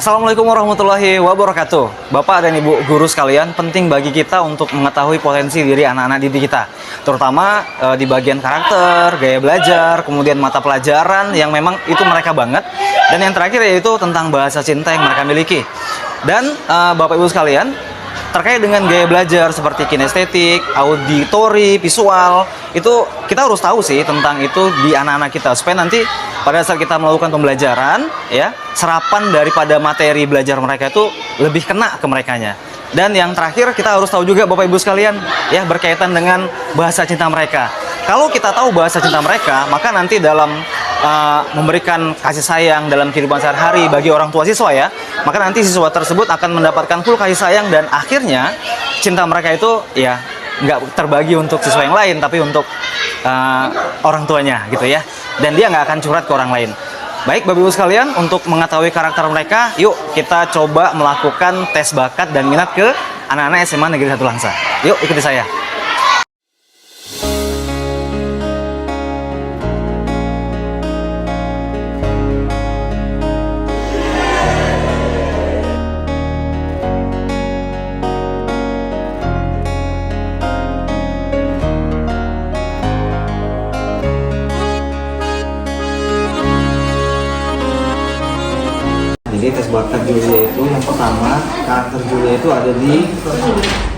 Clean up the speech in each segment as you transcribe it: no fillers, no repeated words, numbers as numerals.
Assalamualaikum warahmatullahi wabarakatuh. Bapak dan Ibu guru sekalian, penting bagi kita untuk mengetahui potensi diri anak-anak didik kita, terutama di bagian karakter, gaya belajar, kemudian mata pelajaran yang memang itu mereka banget, dan yang terakhir yaitu tentang bahasa cinta yang mereka miliki. Dan Bapak Ibu sekalian, terkait dengan gaya belajar seperti kinestetik, auditori, visual, itu kita harus tahu sih tentang itu di anak-anak kita, supaya nanti pada saat kita melakukan pembelajaran, ya, serapan daripada materi belajar mereka itu lebih kena ke merekanya. Dan yang terakhir, kita harus tahu juga Bapak Ibu sekalian, ya, berkaitan dengan bahasa cinta mereka. Kalau kita tahu bahasa cinta mereka, maka nanti dalam memberikan kasih sayang dalam kehidupan sehari-hari bagi orang tua siswa, ya, maka nanti siswa tersebut akan mendapatkan full kasih sayang, dan akhirnya cinta mereka itu ya nggak terbagi untuk siswa yang lain, tapi untuk orang tuanya gitu ya, dan dia nggak akan curhat ke orang lain. Baik Bapak Ibu sekalian, untuk mengetahui karakter mereka, yuk kita coba melakukan tes bakat dan minat ke anak-anak SMA Negeri 1 Langsa. Yuk ikuti saya. Jadi tes bakat Julia itu yang pertama, karakter Julia itu ada di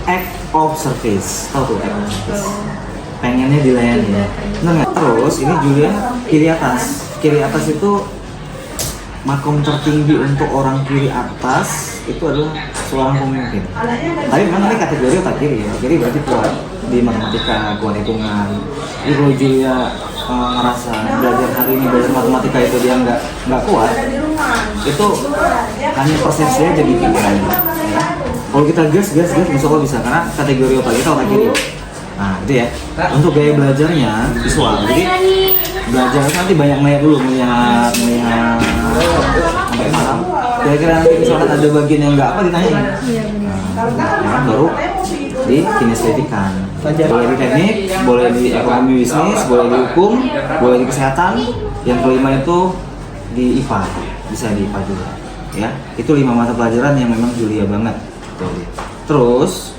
act of service. Tahu tuh act of service? Pengennya dilayani ya. Nah, terus ini Julia kiri atas. Kiri atas itu makom tertinggi untuk orang kiri atas itu adalah seorang pemimpin. Tapi memang ini kategori otak kiri ya. Kiri berarti kuat di matematika, kuat hitungan. Jadi kalau Julia ngerasa belajar hari ini, belajar matematika itu dia nggak kuat, itu hanya persepsinya jadi pikirannya, ya. Kalau kita gas, insya Allah bisa, karena kategori otak kita otak kiri. Nah itu ya. Untuk gaya belajarnya visual, jadi belajar nanti banyak melihat sampai malam. Kira-kira nanti misalkan ada bagian yang nggak apa ditanya, nah, baru di kinestetikan. Boleh di teknik, boleh di ekonomi bisnis, boleh di hukum, boleh di kesehatan. Yang kelima itu di IPA, bisa di IPA juga, ya. Itu 5 mata pelajaran yang memang Julia banget. Terus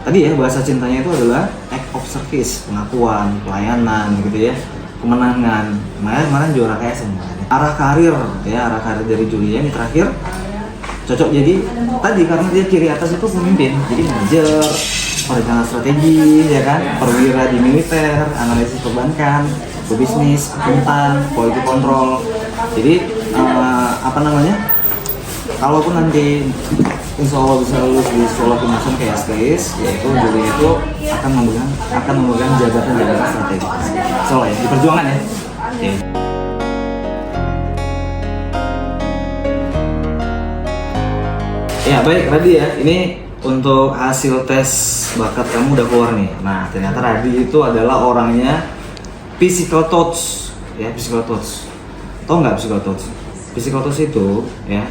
tadi ya, bahasa cintanya itu adalah act of service, pengakuan, pelayanan gitu ya, kemenangan. Kemarin juara kayak semua. Arah karir ya, arah karir dari Julia ini terakhir cocok jadi tadi, karena dia kiri atas itu pemimpin, jadi manajer, perencanaan strategi, ya kan, perwira di militer, analisis perbankan, pebisnis, akuntan, politik kontrol. Jadi kalaupun nanti insya Allah bisa lulus di sekolah penyusun kayak STIS, yaitu Julia itu akan memegang jabatan strategis. Soalnya di perjuangan ya. Okay. Ya baik Radi ya, ini untuk hasil tes bakat kamu udah keluar nih. Nah ternyata Radi itu adalah orangnya physical touch, ya, physical touch. Tahu nggak physical touch? Physical touch itu ya,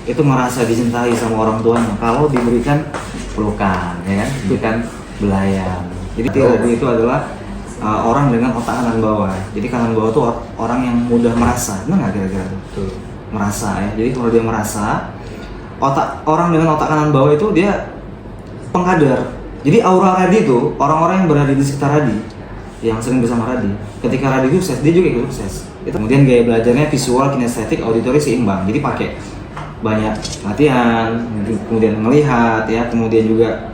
itu merasa dicintai sama orang tuanya kalau diberikan pelukan, ya kan, diberikan belayan. Jadi Radi itu adalah orang dengan otak kanan bawah. Jadi kanan bawah tuh orang yang mudah merasa, benar nggak kira-kira tuh? Merasa ya. Jadi kalau dia merasa, orang dengan otak kanan bawah itu dia pengkader. Jadi aura Radi itu, orang-orang yang berada di sekitar Radi, yang sering bersama Radi, ketika Radi sukses, dia juga ikut sukses. Kemudian gaya belajarnya visual, kinestetik, auditori seimbang. Jadi pakai banyak latihan, kemudian melihat ya, kemudian juga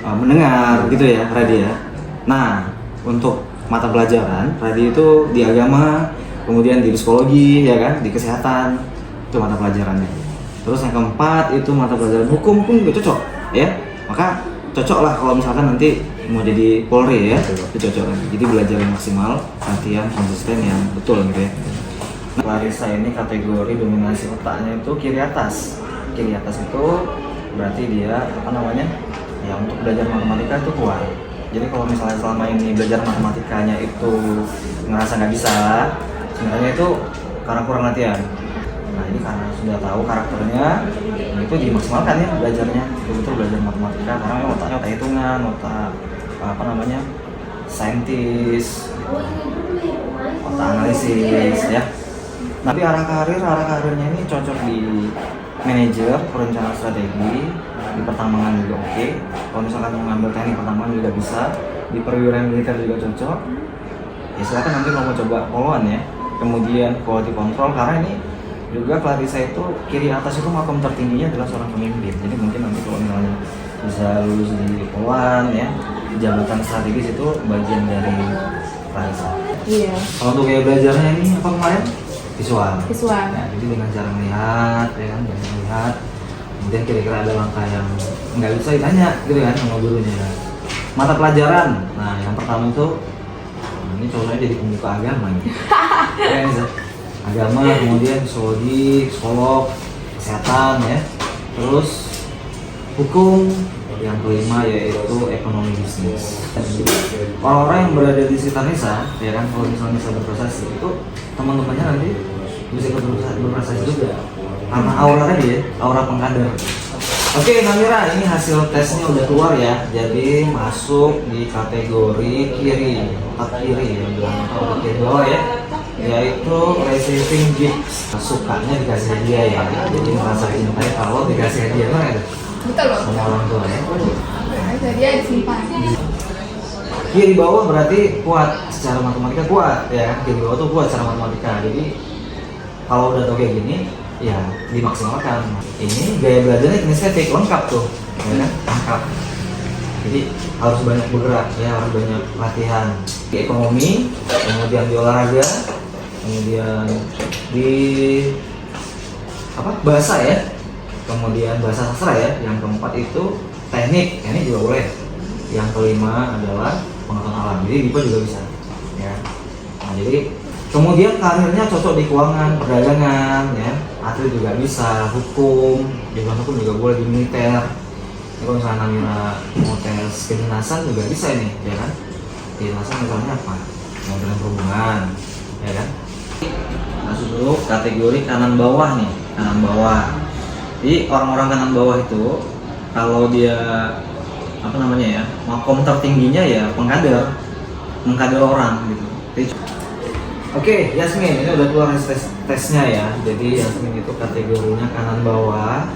mendengar gitu ya Radi ya. Nah, untuk mata pelajaran Radi itu di agama, kemudian di psikologi ya kan, di kesehatan, itu mata pelajarannya. Terus yang keempat itu mata pelajaran hukum pun juga cocok ya. Maka cocok lah kalau misalkan nanti mau jadi Polri ya, itu cocok kan. Jadi belajar yang maksimal, latihan konsisten yang betul gitu ya. Nah, Clarissa ini kategori dominasi otaknya itu kiri atas. Kiri atas itu berarti dia ya, untuk belajar matematika itu kuat. Jadi kalau misalnya selama ini belajar matematikanya itu ngerasa nggak bisa, sebenarnya itu karena kurang latihan. Nah ini karena sudah tahu karakternya, itu dimaksimalkan ya belajarnya, betul-betul belajar matematika, karena memang otaknya otak hitungan, otak saintis, otak analisis ya. Nanti arah karirnya ini cocok di manajer, perencanaan strategi, di pertambangan juga oke. Kalau misalkan mau ngambil teknik pertambangan juga bisa, di perwira militer juga cocok. Ya silakan nanti kalau mau coba poluan ya. Kemudian quality control, karena ini juga Clarissa itu kiri atas itu makom tertingginya adalah seorang pemimpin. Jadi mungkin nanti kalau misalnya bisa lulus di poluan ya, jabatan strategis itu bagian dari Clarissa. Iya. Kalau untuk gaya belajarnya ini apa kemarin? Visual. Visual. Ya, jadi dengan cara melihat, ya kan, dengan melihat. Kemudian kira-kira ada langkah yang nggak bisa ditanya, gitu kan, sama gurunya. Mata pelajaran. Nah, yang pertama itu, ini contohnya jadi pembuka agama nih. Ya, bisa. Agama, kemudian psikologi, psikolog, kesehatan, ya. Terus hukum. Yang kelima yaitu ekonomi bisnis. Orang-orang yang berada di sekitar Nisa, ya kan, kalau misalnya Nisa berprestasi itu teman-temannya nanti bisa ikut berprestasi juga. Karena aura tadi ya, aura pengkader. Oke, Namira, ini hasil tesnya udah keluar ya. Jadi masuk di kategori kiri, otak kiri ya, bilang otak kiri bawah ya. Yaitu receiving gifts. Sukanya dikasih hadiah ya. Jadi merasa cintai kalau dikasih hadiah kan ada. Betul loh. Sama orang tua ya. Dia disimpan. Kiri bawah berarti kuat secara matematika, kuat ya kan. Kiri bawah tuh kuat secara matematika. Jadi kalau udah tau kayak gini ya dimaksimalkan. Ini gaya belajarnya kinestetik lengkap tuh ya kan, lengkap. Jadi harus banyak bergerak ya, harus banyak latihan di ekonomi, kemudian di olahraga, kemudian di bahasa ya, kemudian bahasa sastra ya. Yang keempat itu teknik, ini juga boleh. Yang kelima adalah pengetahuan alam, jadi IPA juga bisa ya. Nah, jadi kemudian karirnya cocok di keuangan, perdagangan ya, atlet juga bisa, hukum, di hukum juga boleh, di militer. Kalau misalnya Namira mau tes kedinasan juga bisa ini ya kan. Kedinasan misalnya apa? Kementerian Perhubungan ya kan. Masuk dulu kategori kanan bawah nih, kanan bawah. Jadi orang-orang kanan bawah itu kalau dia makom tertingginya ya mengkader orang gitu. Oke, Yasmin, ini udah keluar tesnya ya. Jadi Yasmin itu kategorinya kanan bawah.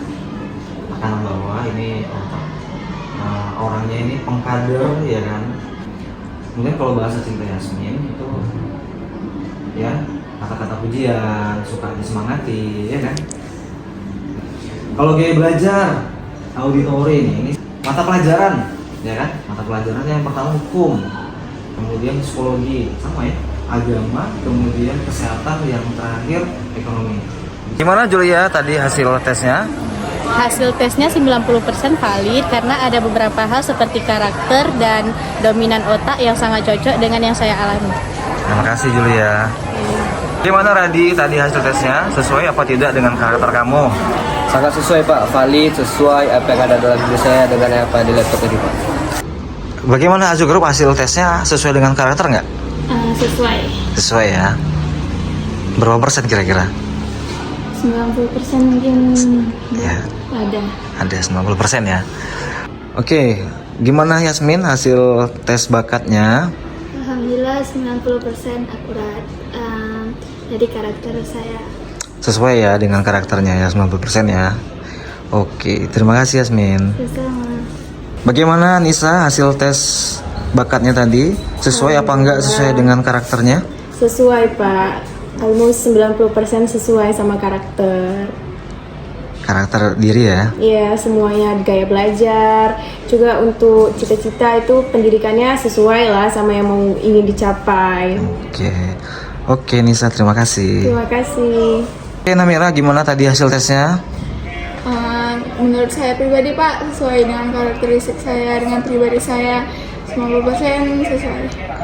Kanan bawah ini otak. Orangnya ini pengkader ya kan. Mungkin kalau bahasa cinta Yasmin itu ya kata-kata pujian, suka disemangati ya kan. Kalau gaya belajar auditori ini mata pelajaran ya kan. Mata pelajaran yang pertama hukum, kemudian psikologi sama ya, agama, kemudian kesehatan, yang terakhir ekonomi. Gimana Julia tadi hasil tesnya? Hasil tesnya 90% valid karena ada beberapa hal seperti karakter dan dominan otak yang sangat cocok dengan yang saya alami. Terima kasih Julia. Gimana Radi tadi hasil tesnya? Sesuai apa tidak dengan karakter kamu? Sangat sesuai Pak, valid, sesuai apa yang ada dalam diri saya dengan apa di laptop tadi Pak. Bagaimana Azu Group hasil tesnya sesuai dengan karakter nggak? Sesuai. Sesuai ya. Berapa persen kira-kira? 90% mungkin Ya, ada. ada 90% ya. Oke, gimana Yasmin hasil tes bakatnya? Alhamdulillah 90% akurat. Jadi karakter saya. Sesuai ya dengan karakternya ya, 90% ya. Oke, terima kasih Yasmin. Sama. Bagaimana Nisa hasil tes bakatnya tadi? Sesuai apa enggak sesuai dengan karakternya? Sesuai Pak. Almost 90% sesuai sama karakter. Karakter diri ya? Iya, semuanya gaya belajar. Juga untuk cita-cita itu pendidikannya sesuai lah sama yang mau ingin dicapai. Oke Nisa, terima kasih. Terima kasih. Oke Namira, gimana tadi hasil tesnya? Menurut saya pribadi Pak, sesuai dengan karakteristik saya, dengan pribadi saya, 90% sesuai.